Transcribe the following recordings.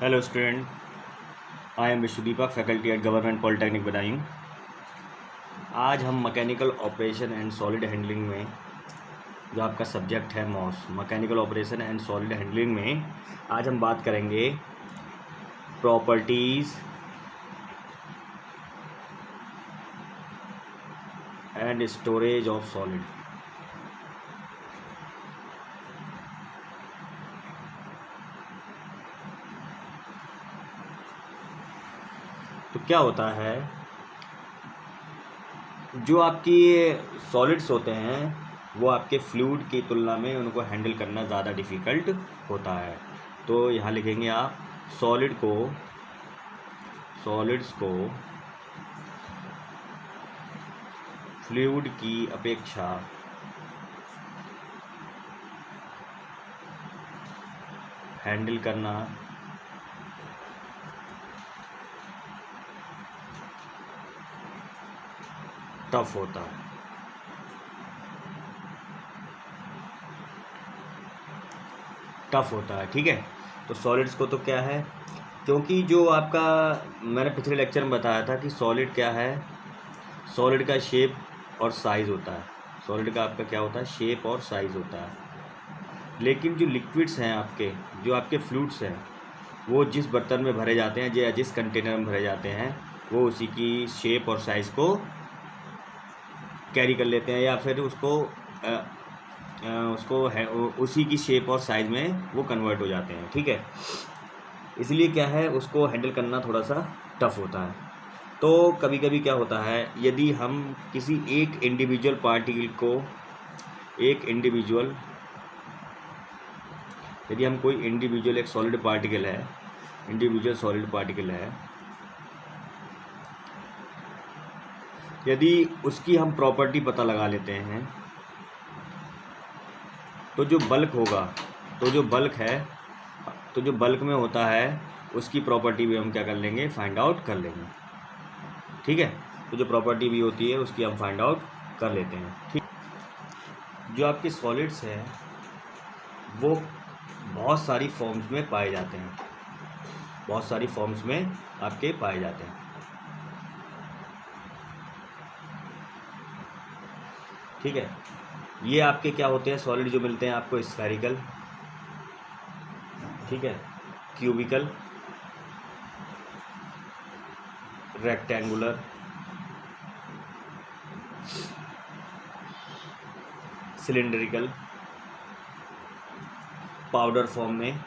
Hello student, I am Vishwadeepak, faculty at government polytechnic Badaun. आज हम mechanical operation and solid handling में जो आपका सब्जेक्ट है मॉस mechanical operation and solid handling में आज हम बात करेंगे properties and storage of solid. तो क्या होता है, जो आपकी सॉलिड्स होते हैं वो आपके फ्लूइड की तुलना में उनको हैंडल करना ज़्यादा डिफ़िकल्ट होता है। तो यहाँ लिखेंगे आप सॉलिड्स को फ्लूइड की अपेक्षा हैंडल करना टफ होता है। ठीक है। तो सॉलिड्स को तो क्या है, क्योंकि जो आपका मैंने पिछले लेक्चर में बताया था कि सॉलिड क्या है, सॉलिड का शेप और साइज़ होता है। सॉलिड का आपका क्या होता है, शेप और साइज़ होता है। लेकिन जो लिक्विड्स हैं आपके, जो आपके फ्लूइड्स हैं, वो जिस बर्तन में भरे जाते हैं या जिस कंटेनर में भरे जाते हैं वो उसी की शेप और साइज़ को कैरी कर लेते हैं, या फिर उसी की शेप और साइज़ में वो कन्वर्ट हो जाते हैं। ठीक है, इसलिए क्या है, उसको हैंडल करना थोड़ा सा टफ होता है। तो कभी कभी क्या होता है, यदि हम किसी एक इंडिविजुअल पार्टिकल को यदि हम कोई इंडिविजुअल एक सॉलिड पार्टिकल है, यदि उसकी हम प्रॉपर्टी पता लगा लेते हैं तो जो बल्क में होता है उसकी प्रॉपर्टी भी हम क्या कर लेंगे, फाइंड आउट कर लेंगे। ठीक है, तो जो प्रॉपर्टी भी होती है उसकी हम फाइंड आउट कर लेते हैं। ठीक, जो आपके सॉलिड्स हैं वो बहुत सारी फॉर्म्स में पाए जाते हैं, ठीक है। ये आपके क्या होते हैं, सॉलिड जो मिलते हैं आपको, स्फेरिकल, ठीक है, cubical, rectangular, cylindrical, powder form में,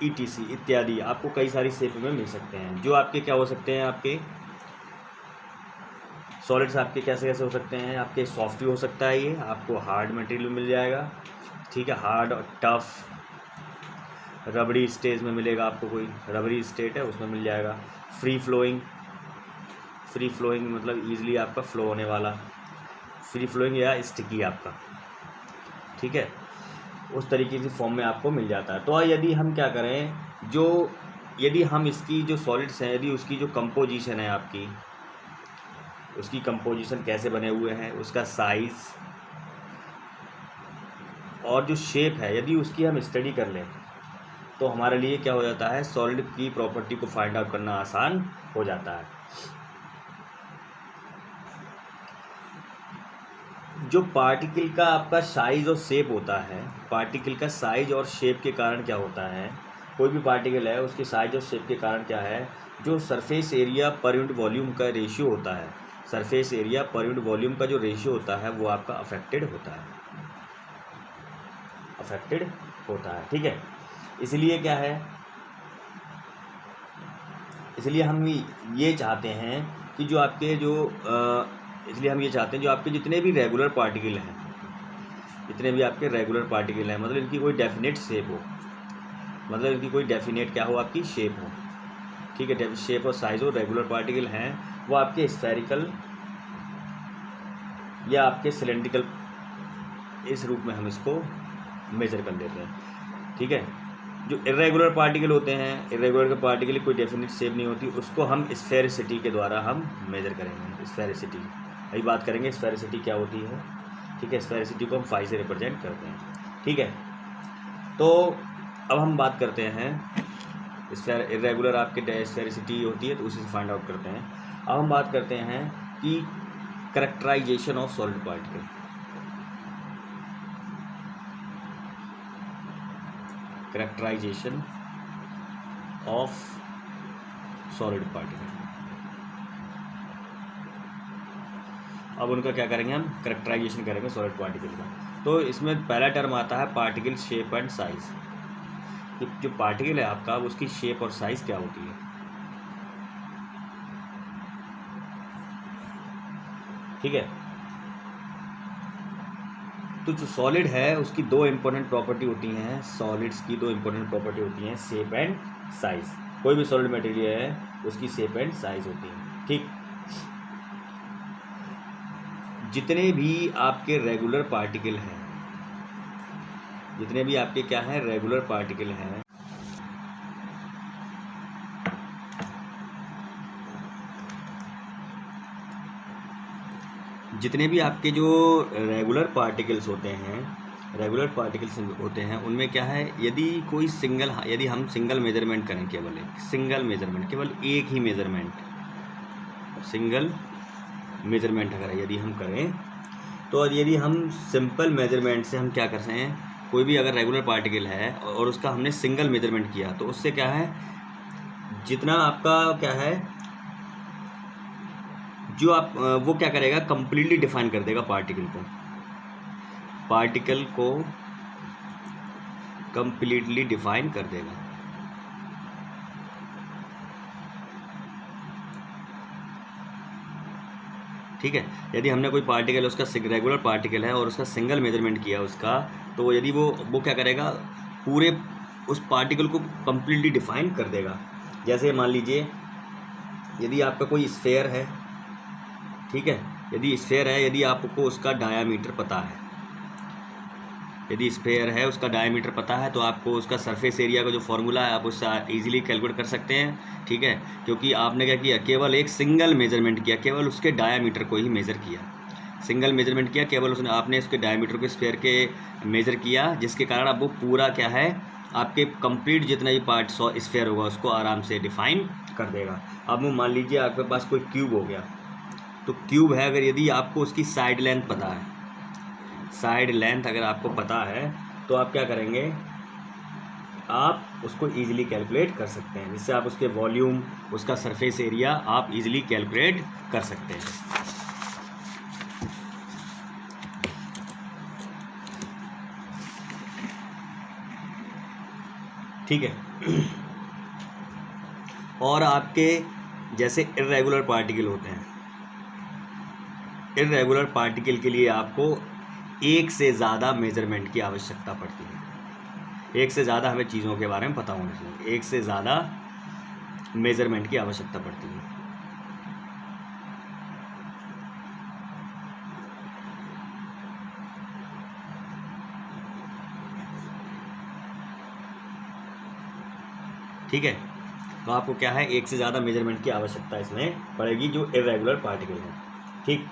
ETC इत्यादि आपको कई सारी शेप में मिल सकते हैं। जो आपके क्या हो सकते हैं, आपके सॉलिड्स आपके कैसे कैसे हो सकते हैं, आपके सॉफ्ट भी हो सकता है, ये आपको हार्ड मटेरियल मिल जाएगा। ठीक है, हार्ड और टफ, रबड़ी स्टेज में मिलेगा आपको, कोई रबड़ी स्टेट है उसमें मिल जाएगा। फ्री फ्लोइंग मतलब ईजिली आपका फ्लो होने वाला, फ्री फ्लोइंग या स्टिकी आपका, ठीक है, उस तरीके की फॉर्म में आपको मिल जाता है। तो यदि हम क्या करें, यदि हम इसकी जो सॉलिड्स हैं, यदि उसकी जो कंपोजिशन है आपकी, उसकी कंपोजिशन कैसे बने हुए हैं, उसका साइज़ और जो शेप है, यदि उसकी हम स्टडी कर लें तो हमारे लिए क्या हो जाता है, सॉलिड की प्रॉपर्टी को फाइंड आउट करना आसान हो जाता है। जो पार्टिकल का आपका साइज़ और शेप होता है, पार्टिकल का साइज़ और शेप के कारण क्या होता है, कोई भी पार्टिकल है उसके साइज़ और शेप के कारण क्या है, जो सरफेस एरिया पर यूनिट वॉल्यूम का रेशियो होता है, सरफेस एरिया पर यूनिट वॉल्यूम का जो रेशियो होता है वो आपका अफेक्टेड होता है। ठीक है, इसलिए क्या है, इसलिए हम ये चाहते हैं कि जो आपके जो आपके जितने भी रेगुलर पार्टिकल हैं, मतलब इनकी कोई डेफिनेट शेप हो, मतलब इनकी कोई डेफिनेट क्या हो, आपकी शेप हो। ठीक है, शेप और साइज हो, रेगुलर पार्टिकल हैं वो आपके स्फेरिकल या आपके सिलेंड्रिकल, इस रूप में हम इसको मेजर कर लेते हैं। ठीक है, जो इरेगुलर पार्टिकल होते हैं, इरेगुलर के पार्टिकल की कोई डेफिनेट शेप नहीं होती, उसको हम स्फेरिसिटी के द्वारा हम मेजर करेंगे। स्फेरिसिटी अभी बात करेंगे, स्फेरिसिटी क्या होती है। ठीक है, स्फेरिसिटी को हम फाई से रिप्रेजेंट करते हैं। ठीक है, तो अब हम बात करते हैं इरेगुलर आपके स्फेरिसिटी होती है तो उसी से फाइंड आउट करते हैं। अब हम बात करते हैं कि characterization of solid particle. Characterization of solid particle. अब उनका क्या करेंगे हम, कैरेक्टराइजेशन करेंगे सॉलिड पार्टिकल का। तो इसमें पहला टर्म आता है पार्टिकल शेप एंड साइज। कि जो पार्टिकल है आपका उसकी शेप और साइज क्या होती है। ठीक है, तो जो सॉलिड है उसकी दो इंपॉर्टेंट प्रॉपर्टी होती हैं। सॉलिड्स की दो इंपॉर्टेंट प्रॉपर्टी होती हैं, शेप एंड साइज। कोई भी सॉलिड मटेरियल है उसकी शेप एंड साइज होती है। ठीक, जितने भी आपके रेगुलर पार्टिकल हैं, जितने भी आपके क्या हैं रेगुलर पार्टिकल हैं, जितने भी आपके जो रेगुलर पार्टिकल्स होते हैं उनमें क्या है, यदि हम सिंगल मेजरमेंट करें, केवल एक ही मेजरमेंट अगर यदि हम करें, तो यदि हम सिंपल मेजरमेंट से हम क्या कर सकते हैं, कोई भी अगर रेगुलर पार्टिकल है और उसका हमने सिंगल मेजरमेंट किया तो उससे क्या है, जितना आपका क्या है जो आप वो क्या करेगा, कंप्लीटली डिफाइन कर देगा पार्टिकल को कंप्लीटली डिफाइन कर देगा। ठीक है, यदि हमने कोई पार्टिकल, उसका रेगुलर पार्टिकल है और उसका सिंगल मेजरमेंट किया उसका, तो यदि वो क्या करेगा, पूरे उस पार्टिकल को कंप्लीटली डिफाइन कर देगा। जैसे मान लीजिए यदि आपका कोई स्फेयर है, ठीक है, यदि आपको उसका डायामीटर पता है, यदि स्फेयर है उसका डायामीटर पता है, तो आपको उसका सरफेस एरिया का जो फॉर्मूला है आप उससे ईजिली कैलकुलेट कर सकते हैं। ठीक है, क्योंकि आपने क्या किया, केवल एक सिंगल मेजरमेंट किया, केवल उसके डायामीटर को ही मेज़र किया, सिंगल मेजरमेंट किया, केवल आपने उसके डायामीटर को स्फेयर के मेज़र किया, जिसके कारण अब वो पूरा क्या है, आपके कंप्लीट जितना भी पार्ट स्फेयर होगा उसको आराम से डिफाइन कर देगा। अब मान लीजिए आपके पास कोई क्यूब हो गया, तो क्यूब है, अगर यदि आपको उसकी साइड लेंथ पता है, अगर आपको पता है, तो आप क्या करेंगे, आप उसको ईजिली कैलकुलेट कर सकते हैं, जिससे आप उसके वॉल्यूम, उसका सरफेस एरिया आप ईजिली कैलकुलेट कर सकते हैं। ठीक है, और आपके जैसे इर्रेगुलर पार्टिकल होते हैं, इर्रेगुलर पार्टिकल के लिए आपको एक से ज़्यादा मेजरमेंट की आवश्यकता पड़ती है। एक से ज़्यादा हमें चीज़ों के बारे में पता होना चाहिए, एक से ज़्यादा मेजरमेंट की आवश्यकता पड़ती है। ठीक है, तो आपको क्या है, एक से ज़्यादा मेजरमेंट की आवश्यकता इसमें पड़ेगी जो इर्रेगुलर पार्टिकल है। ठीक,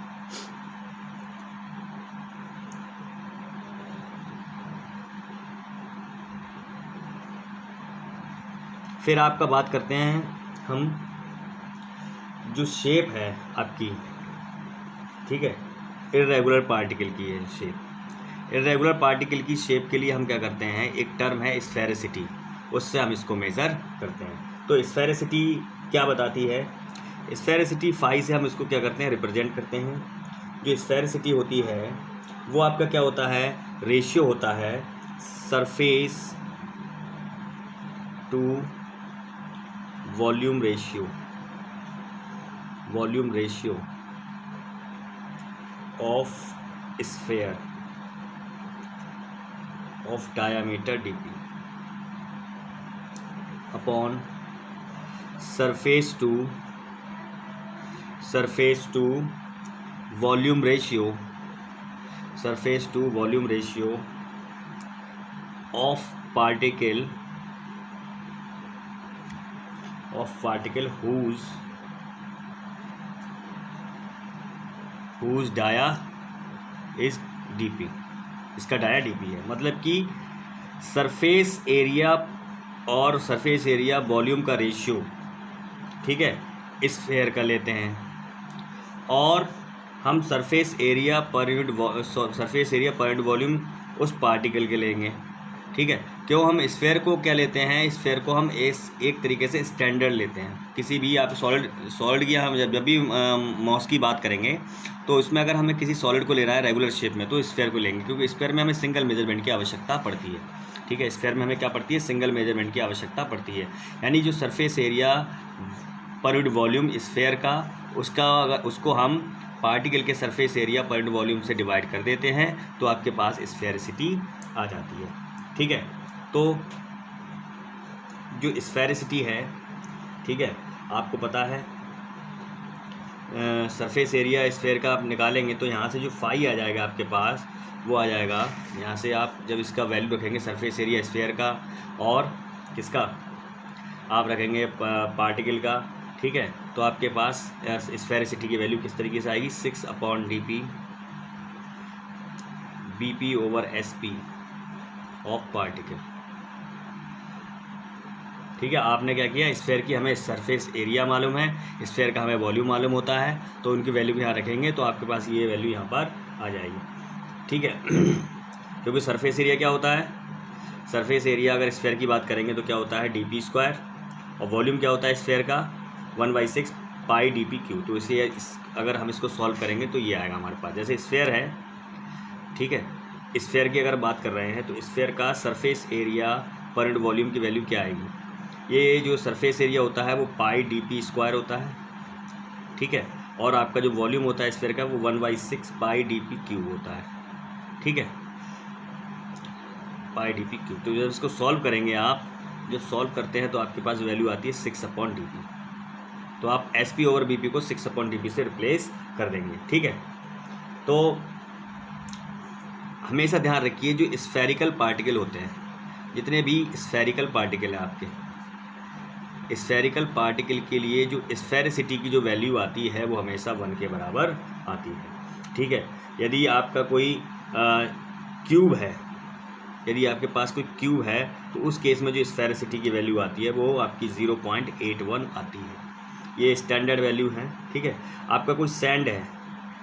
फिर आपका बात करते हैं हम जो शेप है आपकी, ठीक है, इर्रेगुलर पार्टिकल की है शेप। इर्रेगुलर पार्टिकल की शेप के लिए हम क्या करते हैं, एक टर्म है स्फेरिसिटी, उससे हम इसको मेज़र करते हैं। तो स्फेरिसिटी क्या बताती है, स्फेरिसिटी फाई से हम इसको क्या करते हैं, रिप्रेजेंट करते हैं। जो स्फेरिसिटी होती है वो आपका क्या होता है, रेशियो होता है surface to volume ratio of sphere of diameter dp upon surface to volume ratio of particle whose dia is dp। इसका डाया dp है, मतलब कि सरफेस एरिया और सरफेस एरिया वॉल्यूम का रेशियो, ठीक है, स्फीयर का लेते हैं, और हम सरफेस एरिया पर यूनिट वॉल्यूम उस पार्टिकल के लेंगे, ठीक है। क्यों हम स्फीयर को क्या लेते हैं, स्फीयर को हम एक तरीके से स्टैंडर्ड लेते हैं। किसी भी आप सॉलिड की हम जब भी मॉस की बात करेंगे तो इसमें अगर हमें किसी सॉलिड को लेना है रेगुलर शेप में तो स्फीयर को लेंगे, क्योंकि स्फीयर में हमें सिंगल मेजरमेंट की आवश्यकता पड़ती है, ठीक है। स्फीयर में हमें क्या पड़ती है, सिंगल मेजरमेंट की आवश्यकता पड़ती है। यानी जो सरफेस एरिया पर यूनिट वॉल्यूम स्फीयर का, उसको हम पार्टिकल के सरफेस एरिया पर यूनिट वॉल्यूम से डिवाइड कर देते हैं तो आपके पास स्फीयरिसिटी आ जाती है, ठीक है। तो जो स्फीयरिसिटी है, ठीक है, आपको पता है सरफेस एरिया स्फीयर का आप निकालेंगे तो यहाँ से जो फाई आ जाएगा आपके पास वो आ जाएगा, यहाँ से आप जब इसका वैल्यू रखेंगे सरफेस एरिया स्फीयर का और किसका आप रखेंगे पार्टिकल का, ठीक है, तो आपके पास स्फीयरिसिटी की वैल्यू किस तरीके से आएगी, 6/dp bp/sp ऑफ पार्टिकल, ठीक है। आपने क्या किया, स्फीयर की हमें सरफेस एरिया मालूम है, स्फीयर का हमें वॉल्यूम मालूम होता है, तो उनकी वैल्यू भी यहाँ रखेंगे तो आपके पास ये वैल्यू यहाँ पर आ जाएगी, ठीक है। क्योंकि सरफेस एरिया क्या होता है, सरफेस एरिया अगर स्फीयर की बात करेंगे तो क्या होता है dp² और वॉल्यूम क्या होता है स्फीयर का 1/6 πdp³। तो इसे अगर हम इसको सॉल्व करेंगे तो ये आएगा हमारे पास। जैसे स्फीयर है, ठीक है, स्फीयर की अगर बात कर रहे हैं तो स्फीयर का सरफेस एरिया पर यूनिट वॉल्यूम की वैल्यू क्या आएगी, ये जो सरफेस एरिया होता है वो πdp² होता है, ठीक है, और आपका जो वॉल्यूम होता है स्फीयर का वो 1/6 πdp³ होता है, ठीक है, πdp³। तो जब इसको सॉल्व करेंगे आप, जब सॉल्व करते हैं तो आपके पास वैल्यू आती है 6/dp। तो आप SP/BP को 6/dp से रिप्लेस कर देंगे, ठीक है। तो हमेशा ध्यान रखिए जो स्फेरिकल पार्टिकल होते हैं, जितने भी स्फेरिकल पार्टिकल है आपके, स्फेरिकल पार्टिकल के लिए जो स्फेरिसिटी की जो वैल्यू आती है वो हमेशा 1 के बराबर आती है, ठीक है। यदि आपका कोई क्यूब है, यदि आपके पास कोई क्यूब है तो उस केस में जो स्फेरिसिटी की वैल्यू आती है वो आपकी 0.81 आती है, ये स्टैंडर्ड वैल्यू है, ठीक है। आपका कोई सैंड है,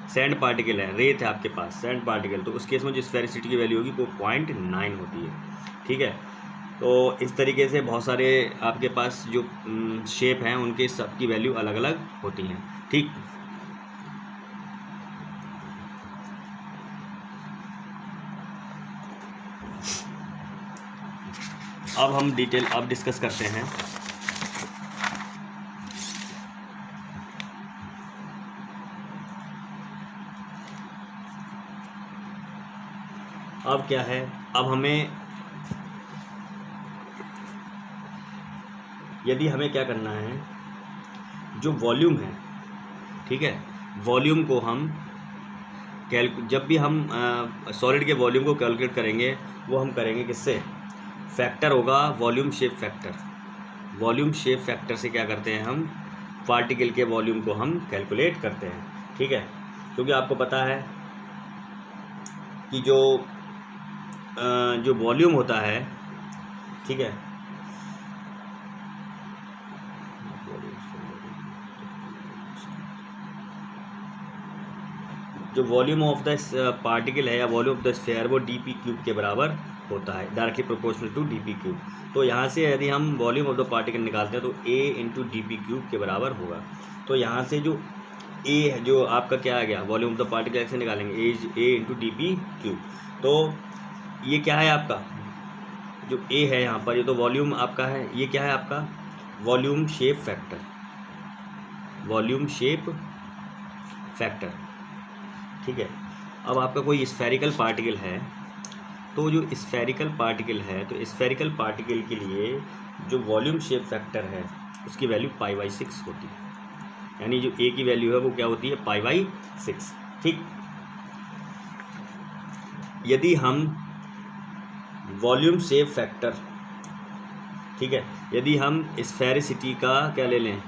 सैंड पार्टिकल है, रेत है आपके पास सैंड पार्टिकल, तो उस केस में जो स्फेरिसिटी की वैल्यू होगी वो 0.9 होती है, ठीक है। तो इस तरीके से बहुत सारे आपके पास जो शेप हैं उनके सबकी वैल्यू अलग अलग होती हैं, ठीक। अब हम डिटेल अब डिस्कस करते हैं अब क्या है, अब हमें यदि हमें क्या करना है, जो वॉल्यूम है, ठीक है, वॉल्यूम को हम जब भी हम सॉलिड के वॉल्यूम को कैलकुलेट करेंगे वो हम करेंगे किससे, फैक्टर होगा volume shape factor. Volume shape factor से क्या करते हैं हम, पार्टिकल के वॉल्यूम को हम कैलकुलेट करते हैं, ठीक है। क्योंकि आपको पता है कि जो वॉल्यूम होता है, ठीक है, जो वॉल्यूम ऑफ द पार्टिकल है या वॉल्यूम ऑफ द स्फीयर वो dp³ के बराबर होता है, डायरेक्टली प्रोपोर्शनल टू dp³। तो यहाँ से यदि हम वॉल्यूम ऑफ द पार्टिकल निकालते हैं तो a × dp³ के बराबर होगा। तो यहाँ से जो a है, जो आपका क्या आ गया, वॉल्यूम ऑफ द पार्टिकल ऐसे निकालेंगे a × dp³। तो ये क्या है आपका, जो a है यहाँ पर, ये तो वॉल्यूम आपका है, ये क्या है आपका volume shape factor, volume shape factor, ठीक है। अब आपका कोई स्फेरिकल पार्टिकल है, तो जो स्फेरिकल पार्टिकल है तो स्फेरिकल पार्टिकल के लिए जो वॉल्यूम शेप फैक्टर है उसकी वैल्यू π/6 होती है, यानी जो a की वैल्यू है वो क्या होती है, π/6, ठीक। यदि हम वॉल्यूम शेप फैक्टर, ठीक है, यदि हम स्फेरिसिटी का क्या ले लें,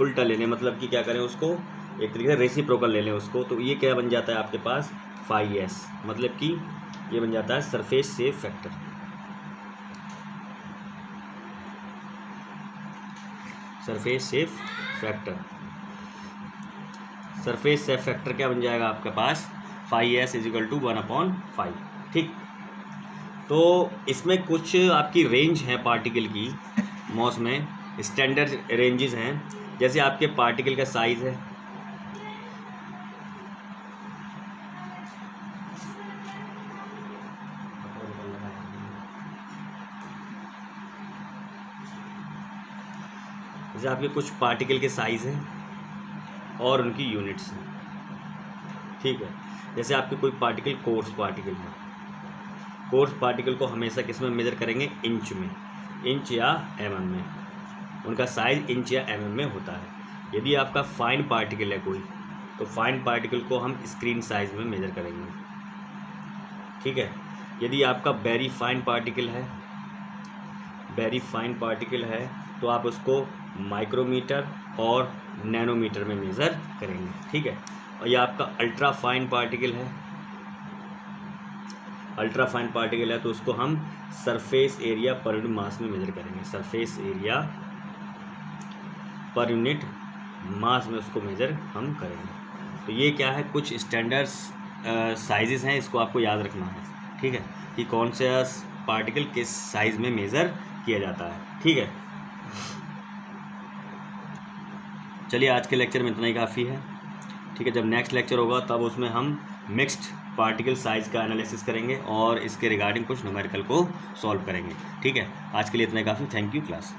उल्टा ले लें, मतलब कि क्या करें उसको एक तरीके से रेसिप्रोकल ले लें उसको, तो ये क्या बन जाता है आपके पास φs, मतलब कि ये बन जाता है surface shape factor, surface shape factor. Surface shape factor क्या बन जाएगा आपके पास, 5s = 1/5। ठीक, तो इसमें कुछ आपकी रेंज है पार्टिकल की, मॉस में स्टैंडर्ड रेंजेस हैं। जैसे आपके पार्टिकल का साइज़ है, जैसे आपके कुछ पार्टिकल के साइज़ हैं और उनकी यूनिट्स हैं। ठीक है, जैसे आपके कोई पार्टिकल कोर्स पार्टिकल है, कोर्स पार्टिकल को हमेशा किस में मेज़र करेंगे, इंच में, इंच या mm में। उनका साइज़ इंच या mm में होता है। यदि आपका फाइन पार्टिकल है कोई, तो फाइन पार्टिकल को हम स्क्रीन साइज़ में मेज़र करेंगे। ठीक है, यदि आपका वेरी फाइन पार्टिकल है, वेरी फाइन पार्टिकल है, तो आप उसको माइक्रोमीटर और नैनोमीटर में मेज़र करेंगे। ठीक है, और ये आपका अल्ट्रा फाइन पार्टिकल है, अल्ट्रा फाइन पार्टिकल है तो उसको हम सरफेस एरिया पर यूनिट मास में मेज़र करेंगे। सरफेस एरिया पर यूनिट मास में उसको मेज़र हम करेंगे। तो ये क्या है, कुछ स्टैंडर्ड साइजेस हैं, इसको आपको याद रखना है। ठीक है, कि कौन सा पार्टिकल किस साइज़ में मेज़र किया जाता है। ठीक है, चलिए आज के लेक्चर में इतना ही काफ़ी है। ठीक है, जब नेक्स्ट लेक्चर होगा तब उसमें हम मिक्स्ड पार्टिकल साइज़ का एनालिसिस करेंगे और इसके रिगार्डिंग कुछ न्यूमेरिकल को सॉल्व करेंगे। ठीक है, आज के लिए इतना ही काफ़ी। Thank you class.